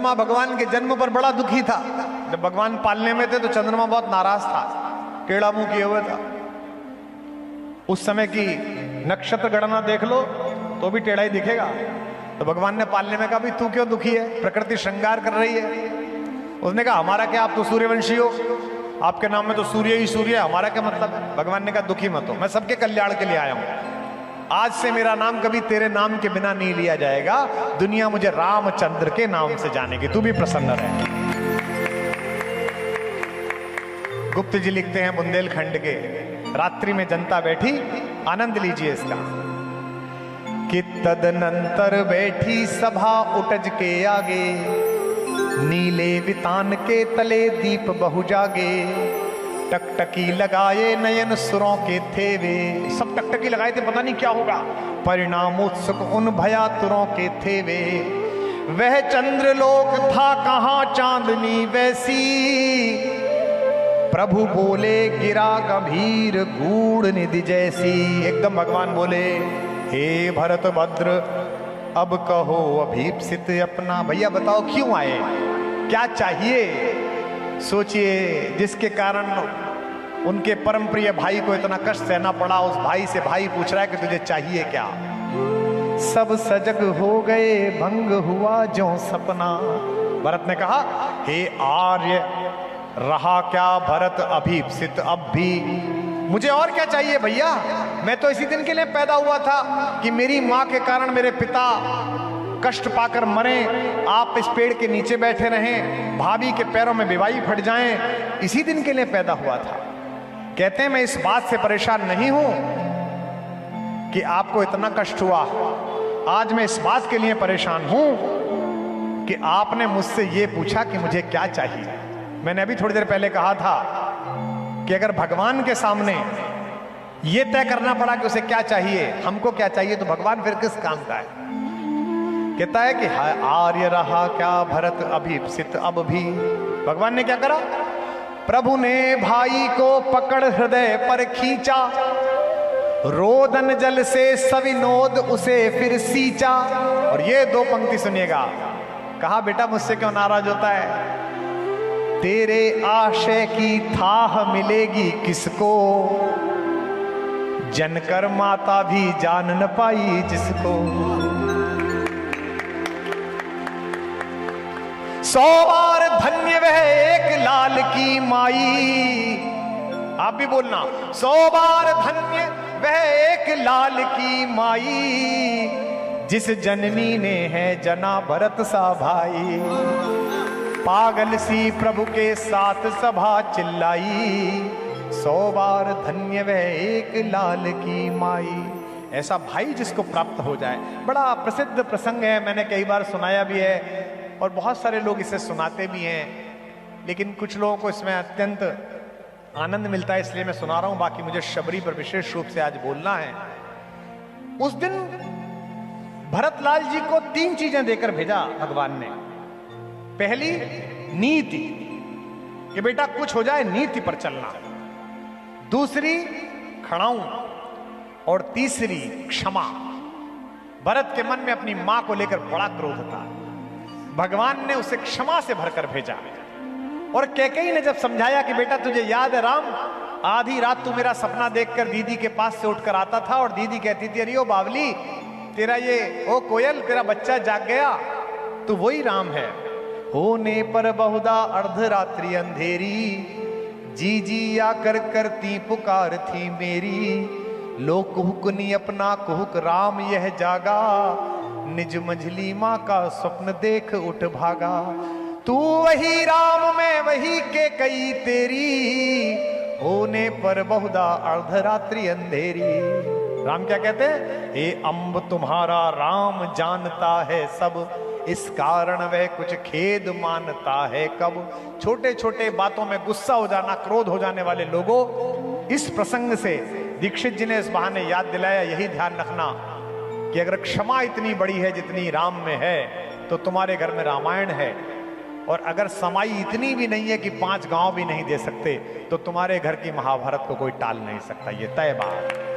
चंद्रमा भगवान के जन्म पर बड़ा दुखी था। जब भगवान पालने में थे तो चंद्रमा बहुत नाराज था, टेढ़ा मुंह किए हुए था। उस समय की नक्षत्र गणना देख लो तो भी टेढ़ा ही दिखेगा। तो भगवान ने पालने में कहा भाई तू क्यों दुखी है, प्रकृति श्रृंगार कर रही है। उसने कहा हमारा क्या, आप तो सूर्यवंशी हो, आपके नाम में तो सूर्य ही सूर्य है, हमारा क्या मतलब है। भगवान ने कहा दुखी मत हो, मैं सबके कल्याण के लिए आया हूं। आज से मेरा नाम कभी तेरे नाम के बिना नहीं लिया जाएगा, दुनिया मुझे रामचंद्र के नाम से जानेगी, तू भी प्रसन्न रहे। गुप्त जी लिखते हैं बुंदेलखंड के, रात्रि में जनता बैठी, आनंद लीजिए इसका, कि तदनंतर बैठी सभा उटज के आगे, नीले वितान के तले दीप बहु जागे, टकटकी लगाए नयन सुरों के थे वे, सब टकटकी लगाए थे, पता नहीं क्या होगा, परिणाम उत्सुक उन भयातुरों के थे वे, वह चंद्रलोक था कहां चांदनी वैसी, प्रभु बोले गिरा गंभीर गूढ़ निधि जैसी। एकदम भगवान बोले, हे भरत भद्र अब कहो अभीप्सित अपना, भैया बताओ क्यों आए, क्या चाहिए। सोचिए जिसके कारण उनके परम प्रिय भाई को इतना कष्ट सहना पड़ा, उस भाई से भाई पूछ रहा है कि तुझे चाहिए क्या। सब सजग हो गए भंग हुआ जो सपना। भरत ने कहा, हे आर्य रहा क्या भरत अभीप्सित अब भी, मुझे और क्या चाहिए भैया, मैं तो इसी दिन के लिए पैदा हुआ था कि मेरी मां के कारण मेरे पिता कष्ट पाकर मरे, आप इस पेड़ के नीचे बैठे रहें, भाभी के पैरों में बिवाई फट जाएं, इसी दिन के लिए पैदा हुआ था। कहते हैं मैं इस बात से परेशान नहीं हूं कि आपको इतना कष्ट हुआ, आज मैं इस बात के लिए परेशान हूं कि आपने मुझसे ये पूछा कि मुझे क्या चाहिए। मैंने अभी थोड़ी देर पहले कहा था कि अगर भगवान के सामने ये तय करना पड़ा कि उसे क्या चाहिए, हमको क्या चाहिए, तो भगवान फिर किस काम का है। कहता है कि आर्य रहा क्या भरत अभीप्सित अब भी। भगवान ने क्या करा, प्रभु ने भाई को पकड़ हृदय पर खींचा, रोदन जल से सविनोद उसे फिर सींचा। और ये दो पंक्ति सुनिएगा, कहा बेटा मुझसे क्यों नाराज होता है, तेरे आशय की थाह मिलेगी किसको, जनकर माता भी जान न पाई जिसको। 100 बार धन्य वह एक लाल की माई, आप भी बोलना, 100 बार धन्य वह एक लाल की माई, जिस जननी ने है जना भरत सा भाई। पागल सी प्रभु के साथ सभा चिल्लाई, 100 बार धन्य वह एक लाल की माई। ऐसा भाई जिसको प्राप्त हो जाए, बड़ा प्रसिद्ध प्रसंग है, मैंने कई बार सुनाया भी है और बहुत सारे लोग इसे सुनाते भी हैं, लेकिन कुछ लोगों को इसमें अत्यंत आनंद मिलता है इसलिए मैं सुना रहा हूं। बाकी मुझे शबरी पर विशेष रूप से आज बोलना है। उस दिन भरतलाल जी को 3 चीजें देकर भेजा भगवान ने। पहली नीति, कि बेटा कुछ हो जाए नीति पर चलना। दूसरी खड़ाऊं, और तीसरी क्षमा। भरत के मन में अपनी मां को लेकर बड़ा क्रोध था, भगवान ने उसे क्षमा से भरकर भेजा। और कैकेयी ने जब समझाया कि बेटा तुझे याद है राम, आधी रात तू मेरा सपना देखकर दीदी के पास से उठकर आता था और दीदी कहती थी अरे ओ बावली तेरा ये ओ कोयल तेरा बच्चा जाग गया, तू वही राम है। होने पर बहुधा अर्धरात्रि अंधेरी, जी जी आकर करती पुकार थी मेरी। लो कुहुकनी अपना कुहुक राम यह जागा, निज मंझली माँ का स्वप्न देख उठ भागा। तू वही राम मैं वही के कई तेरी, होने पर बहुधा अर्धरात्रि अंधेरी। राम क्या कहते हैं, हे अम्ब तुम्हारा राम जानता है सब, इस कारण वह कुछ खेद मानता है कब। छोटे छोटे बातों में गुस्सा हो जाना, क्रोध हो जाने वाले लोगों, इस प्रसंग से दीक्षित जी ने इस बहाने याद दिलाया, यही ध्यान रखना कि अगर क्षमा इतनी बड़ी है जितनी राम में है तो तुम्हारे घर में रामायण है, और अगर समाई इतनी भी नहीं है कि 5 गांव भी नहीं दे सकते तो तुम्हारे घर की महाभारत को कोई टाल नहीं सकता। ये तय बात।